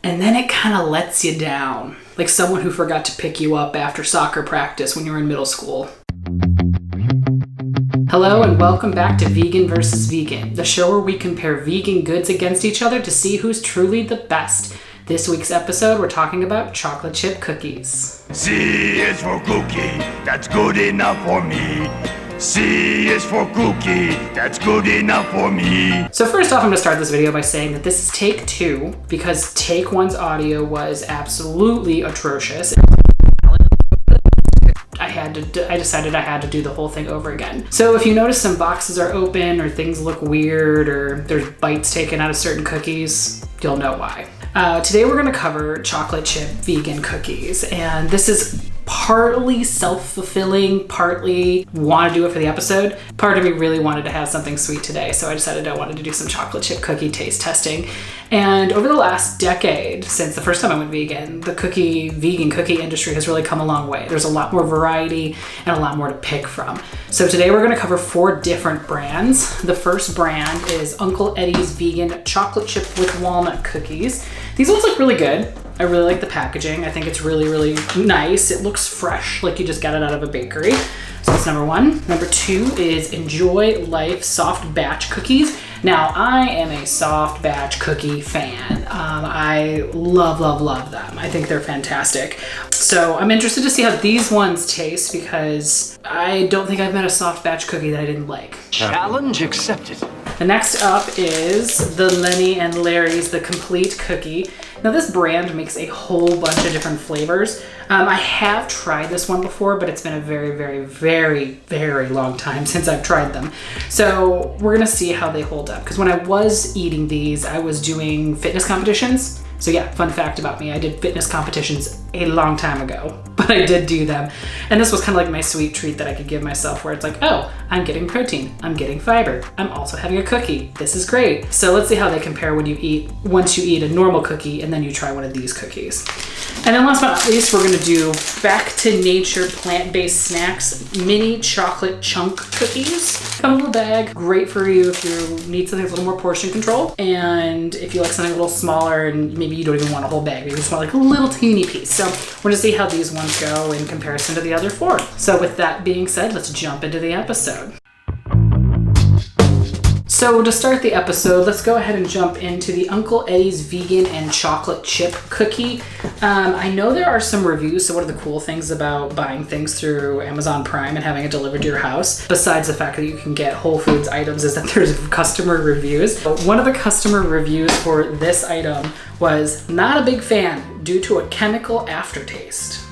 and then it kind of lets you down. Like someone who forgot to pick you up after soccer practice when you were in middle school. Hello and welcome back to Vegan vs. Vegan, the show where we compare vegan goods against each other to see who's truly the best. This week's episode, we're talking about chocolate chip cookies. C is for cookie, that's good enough for me. C is for cookie, that's good enough for me. So first off, I'm gonna start this video by saying that this is take 2 because take 1's audio was absolutely atrocious. I decided I had to do the whole thing over again. So if you notice some boxes are open or things look weird or there's bites taken out of certain cookies, you'll know why. Today we're gonna cover chocolate chip vegan cookies, and this is partly self-fulfilling, partly want to do it for the episode. Part of me really wanted to have something sweet today, so I decided I wanted to do some chocolate chip cookie taste testing. And over the last decade, since the first time I went vegan, the vegan cookie industry has really come a long way. There's a lot more variety and a lot more to pick from. So today we're gonna cover 4 different brands. The first brand is Uncle Eddie's Vegan Chocolate Chip with Walnut Cookies. These ones look really good. I really like the packaging. I think it's really, really nice. It looks fresh, like you just got it out of a bakery. So that's number 1. Number 2 is Enjoy Life Soft Batch Cookies. Now, I am a soft batch cookie fan. I love them. I think they're fantastic. So I'm interested to see how these ones taste because I don't think I've met a soft batch cookie that I didn't like. Challenge accepted. The next up is the Lenny and Larry's The Complete Cookie. Now this brand makes a whole bunch of different flavors. I have tried this one before, but it's been a very long time since I've tried them. So we're gonna see how they hold up. Because when I was eating these, I was doing fitness competitions. So yeah, fun fact about me, I did fitness competitions a long time ago, but I did do them. And this was kind of like my sweet treat that I could give myself where it's like, oh, I'm getting protein, I'm getting fiber, I'm also having a cookie. This is great. So let's see how they compare once you eat a normal cookie and then you try one of these cookies. And then last but not least, we're gonna do Back to Nature Plant-Based Snacks Mini Chocolate Chunk Cookies. Come in a little bag, great for you if you need something with a little more portion control. And if you like something a little smaller and maybe you don't even want a whole bag, maybe you just want like a little teeny piece. So we're gonna see how these ones go in comparison to the other 4. So with that being said, let's jump into the episode. So to start the episode, let's go ahead and jump into the Uncle Eddie's Vegan and Chocolate Chip Cookie. I know there are some reviews, so one of the cool things about buying things through Amazon Prime and having it delivered to your house, besides the fact that you can get Whole Foods items, is that there's customer reviews. But one of the customer reviews for this item was not a big fan due to a chemical aftertaste.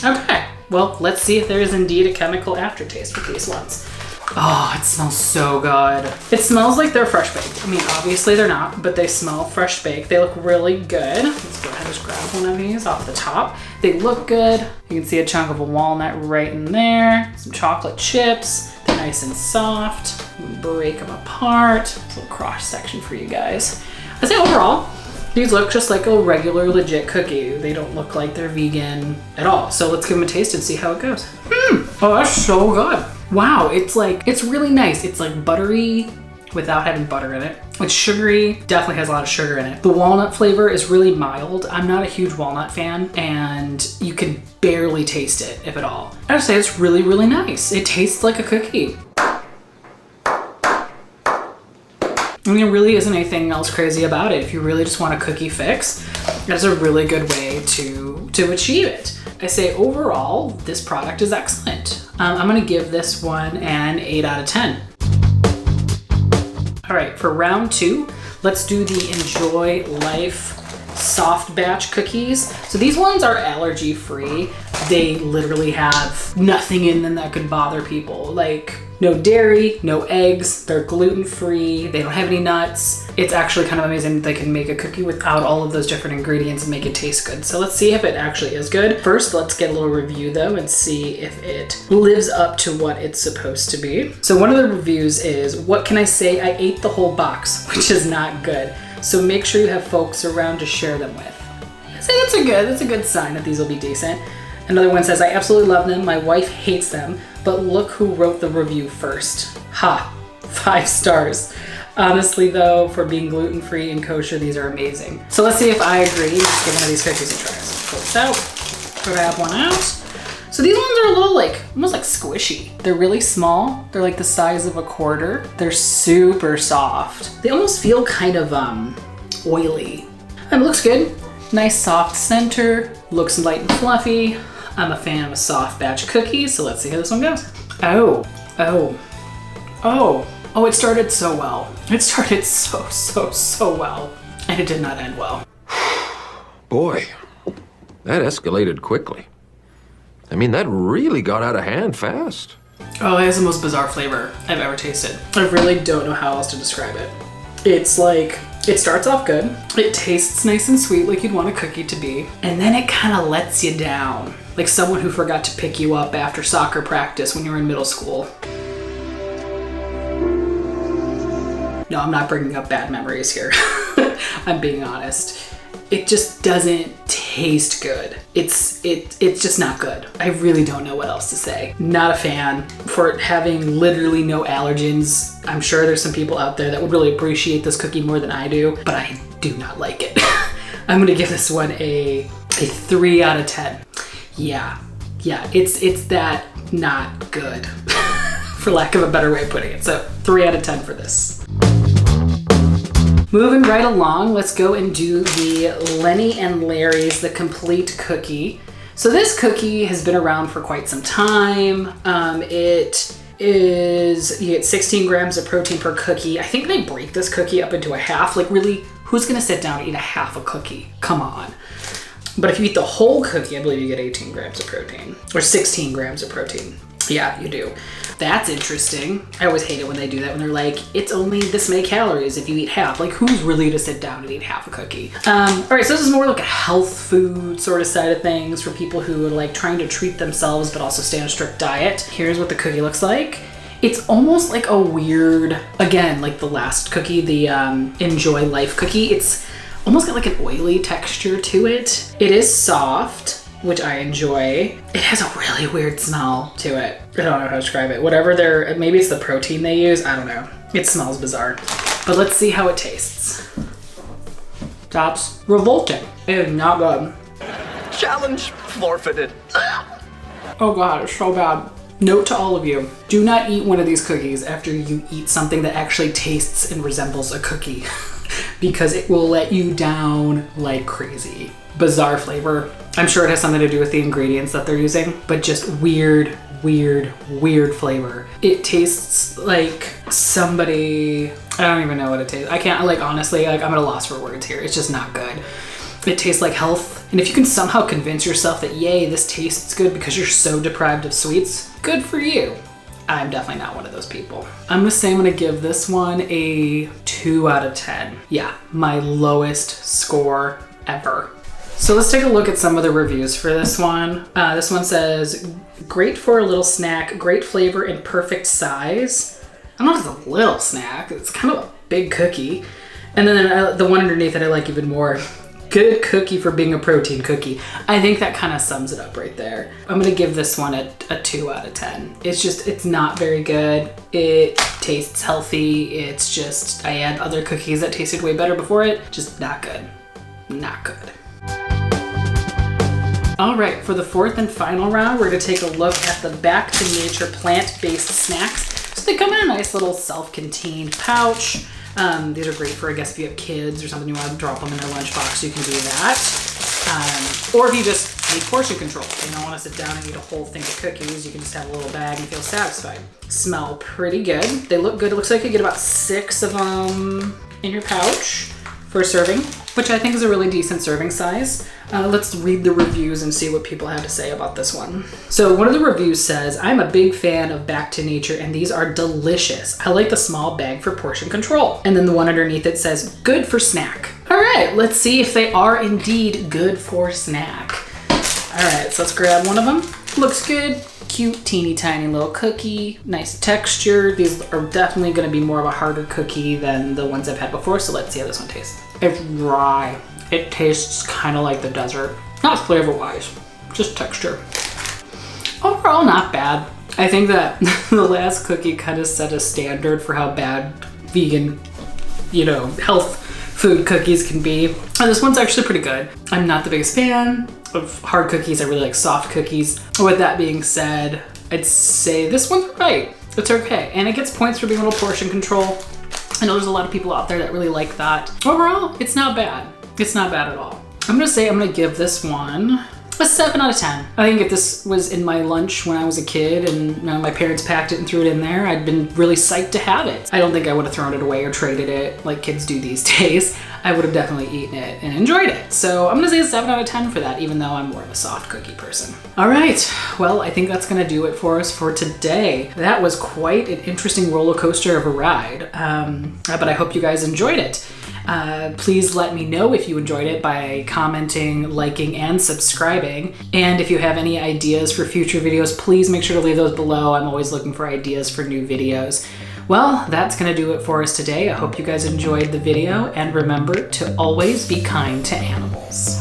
Okay, well, let's see if there is indeed a chemical aftertaste with these ones. Oh, it smells so good. It smells like they're fresh baked. I mean, obviously they're not, but they smell fresh baked. They look really good. Let's go ahead and just grab one of these off the top. They look good. You can see a chunk of a walnut right in there. Some chocolate chips. They're nice and soft. Break them apart. A little cross section for you guys. I say overall, these look just like a regular legit cookie. They don't look like they're vegan at all. So let's give them a taste and see how it goes. Oh, that's so good. Wow, it's really nice. It's like buttery without having butter in it. It's sugary, definitely has a lot of sugar in it. The walnut flavor is really mild. I'm not a huge walnut fan and you can barely taste it, if at all. I would say it's really nice. It tastes like a cookie. I mean, there really isn't anything else crazy about it. If you really just want a cookie fix, that's a really good way to achieve it. I say overall, this product is excellent. I'm gonna give this one an 8 out of 10. All right, for round 2, let's do the Enjoy Life Soft Batch Cookies. So these ones are allergy free. They literally have nothing in them that could bother people. Like no dairy, no eggs, they're gluten free, they don't have any nuts. It's actually kind of amazing that they can make a cookie without all of those different ingredients and make it taste good. So let's see if it actually is good. First, let's get a little review though and see if it lives up to what it's supposed to be. So one of the reviews is, what can I say? I ate the whole box, which is not good. So make sure you have folks around to share them with. So that's a good sign that these will be decent. Another one says, I absolutely love them. My wife hates them, but look who wrote the review first. Ha, 5 stars. Honestly though, for being gluten-free and kosher, these are amazing. So let's see if I agree. Let's give one of these cookies a try. So pull this out, grab one out. So these ones are a little like, almost like squishy. They're really small. They're like the size of a quarter. They're super soft. They almost feel kind of oily. It looks good. Nice soft center, looks light and fluffy. I'm a fan of a soft batch cookies, so let's see how this one goes. Oh, it started so well. It started so well, and it did not end well. Boy, that escalated quickly. I mean, that really got out of hand fast. Oh, it has the most bizarre flavor I've ever tasted. I really don't know how else to describe it. It's like, it starts off good. It tastes nice and sweet like you'd want a cookie to be. And then it kind of lets you down. Like someone who forgot to pick you up after soccer practice when you were in middle school. No, I'm not bringing up bad memories here. I'm being honest. It just doesn't taste good. It's just not good. I really don't know what else to say. Not a fan. For having literally no allergens, I'm sure there's some people out there that would really appreciate this cookie more than I do, but I do not like it. I'm gonna give this one a 3 out of 10. Yeah, it's that not good, for lack of a better way of putting it. So 3 out of 10 for this. Moving right along, let's go and do the Lenny and Larry's The Complete Cookie. So this cookie has been around for quite some time. You get 16 grams of protein per cookie. I think they break this cookie up into a half. Like really, who's gonna sit down and eat a half a cookie? Come on. But if you eat the whole cookie, I believe you get 18 grams of protein, or 16 grams of protein. Yeah, you do. That's interesting. I always hate it when they do that, when they're like, it's only this many calories if you eat half. Like, who's really to sit down and eat half a cookie? All right, so this is more like a health food sort of side of things for people who are like trying to treat themselves but also stay on a strict diet. Here's what the cookie looks like. It's almost like a weird, again, like the last cookie, the Enjoy Life cookie. It's almost got like an oily texture to it. It is soft, which I enjoy. It has a really weird smell to it. I don't know how to describe it. Maybe it's the protein they use, I don't know. It smells bizarre. But let's see how it tastes. That's revolting. It is not good. Challenge forfeited. Oh God, it's so bad. Note to all of you, do not eat one of these cookies after you eat something that actually tastes and resembles a cookie because it will let you down like crazy. Bizarre flavor. I'm sure it has something to do with the ingredients that they're using, but just weird flavor. It tastes like somebody, I don't even know what it tastes. I can't, like, honestly, like, I'm at a loss for words here. It's just not good. It tastes like health. And if you can somehow convince yourself that, yay, this tastes good because you're so deprived of sweets, good for you. I'm definitely not one of those people. I'm gonna say I'm gonna give this one a 2 out of 10. Yeah, my lowest score ever. So let's take a look at some of the reviews for this one. This one says, great for a little snack, great flavor and perfect size. I don't know if it's a little snack, it's kind of a big cookie. And then the one underneath that I like even more, good cookie for being a protein cookie. I think that kind of sums it up right there. I'm gonna give this one a 2 out of 10. It's not very good. It tastes healthy. It's just, I had other cookies that tasted way better before it. Just not good, not good. All right, for the fourth and final round, we're gonna take a look at the Back to Nature plant-based snacks. So they come in a nice little self-contained pouch. These are great for, I guess, if you have kids or something, you want to drop them in their lunchbox, you can do that. Or if you just need portion control, you don't want to sit down and eat a whole thing of cookies, you can just have a little bag and feel satisfied. Smell pretty good. They look good. It looks like you get about 6 of them in your pouch for a serving, which I think is a really decent serving size. Let's read the reviews and see what people have to say about this one. So one of the reviews says, I'm a big fan of Back to Nature and these are delicious. I like the small bag for portion control. And then the one underneath it says, good for snack. All right, let's see if they are indeed good for snack. All right, so let's grab one of them. Looks good. Cute, teeny tiny little cookie, nice texture. These are definitely gonna be more of a harder cookie than the ones I've had before, so let's see how this one tastes. It's dry. It tastes kind of like the desert. Not flavor-wise, just texture. Overall, not bad. I think that the last cookie kind of set a standard for how bad vegan health food cookies can be. This one's actually pretty good. I'm not the biggest fan of hard cookies. I really like soft cookies. With that being said, I'd say this one's right. It's okay. And it gets points for being a little portion control. I know there's a lot of people out there that really like that. Overall, it's not bad. It's not bad at all. I'm gonna give this one a 7 out of 10. I think if this was in my lunch when I was a kid and my parents packed it and threw it in there, I'd been really psyched to have it. I don't think I would have thrown it away or traded it like kids do these days. I would have definitely eaten it and enjoyed it. So I'm gonna say a 7 out of 10 for that, even though I'm more of a soft cookie person. All right, well, I think that's gonna do it for us for today. That was quite an interesting roller coaster of a ride, but I hope you guys enjoyed it. Please let me know if you enjoyed it by commenting, liking, and subscribing. And if you have any ideas for future videos, please make sure to leave those below. I'm always looking for ideas for new videos. Well, that's gonna do it for us today. I hope you guys enjoyed the video, and remember to always be kind to animals.